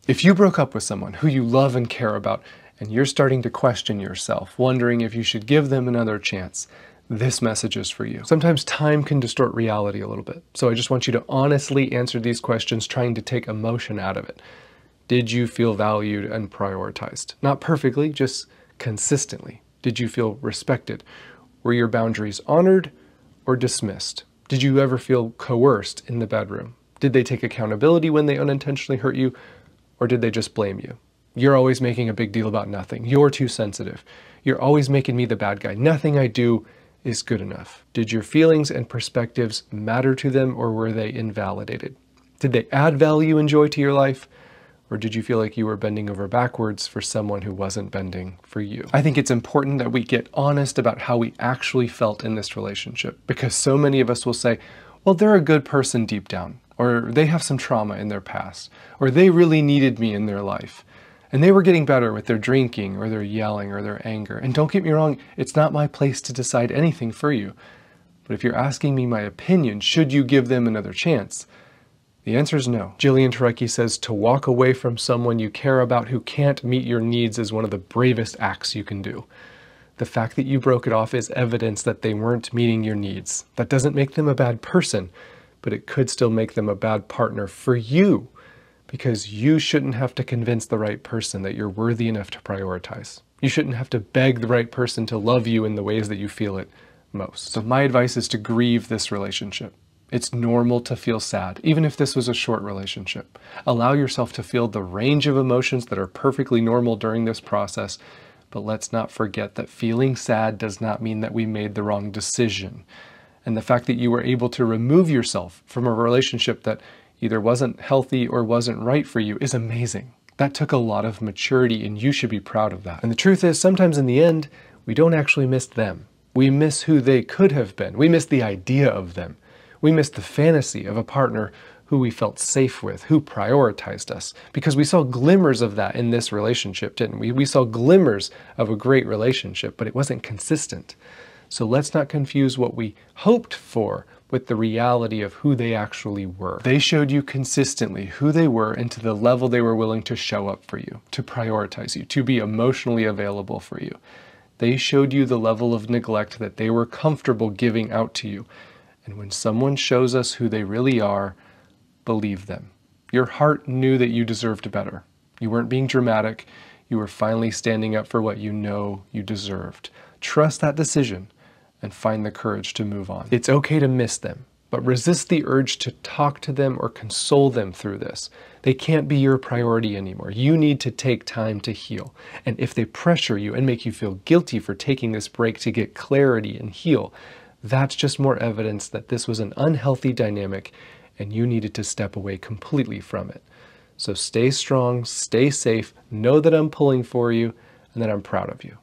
If you broke up with someone who you love and care about, and you're starting to question yourself, wondering if you should give them another chance, this message is for you. Sometimes time can distort reality a little bit, so I just want you to honestly answer these questions, trying to take emotion out of it. Did you feel valued and prioritized? Not perfectly, just consistently. Did you feel respected? Were your boundaries honored or dismissed? Did you ever feel coerced in the bedroom? Did they take accountability when they unintentionally hurt you, or did they just blame you? You're always making a big deal about nothing. You're too sensitive. You're always making me the bad guy. Nothing I do is good enough. Did your feelings and perspectives matter to them, or were they invalidated? Did they add value and joy to your life, or did you feel like you were bending over backwards for someone who wasn't bending for you? I think it's important that we get honest about how we actually felt in this relationship, because so many of us will say, well, they're a good person deep down, or they have some trauma in their past, or they really needed me in their life. And they were getting better with their drinking or their yelling or their anger. And don't get me wrong, it's not my place to decide anything for you. But if you're asking me my opinion, should you give them another chance? The answer is no. Jillian Turecki says to walk away from someone you care about who can't meet your needs is one of the bravest acts you can do. The fact that you broke it off is evidence that they weren't meeting your needs. That doesn't make them a bad person, but it could still make them a bad partner for you. Because you shouldn't have to convince the right person that you're worthy enough to prioritize. You shouldn't have to beg the right person to love you in the ways that you feel it most. So my advice is to grieve this relationship. It's normal to feel sad, even if this was a short relationship. Allow yourself to feel the range of emotions that are perfectly normal during this process, but let's not forget that feeling sad does not mean that we made the wrong decision. And the fact that you were able to remove yourself from a relationship that either wasn't healthy or wasn't right for you is amazing. That took a lot of maturity, and you should be proud of that. And the truth is, sometimes in the end, we don't actually miss them. We miss who they could have been. We miss the idea of them. We miss the fantasy of a partner who we felt safe with, who prioritized us. Because we saw glimmers of that in this relationship, didn't we? We saw glimmers of a great relationship, but it wasn't consistent. So let's not confuse what we hoped for with the reality of who they actually were. They showed you consistently who they were and to the level they were willing to show up for you, to prioritize you, to be emotionally available for you. They showed you the level of neglect that they were comfortable giving out to you. And when someone shows us who they really are, believe them. Your heart knew that you deserved better. You weren't being dramatic. You were finally standing up for what you know you deserved. Trust that decision and find the courage to move on. It's okay to miss them, but resist the urge to talk to them or console them through this. They can't be your priority anymore. You need to take time to heal. And if they pressure you and make you feel guilty for taking this break to get clarity and heal, that's just more evidence that this was an unhealthy dynamic and you needed to step away completely from it. So stay strong, stay safe, know that I'm pulling for you, and that I'm proud of you.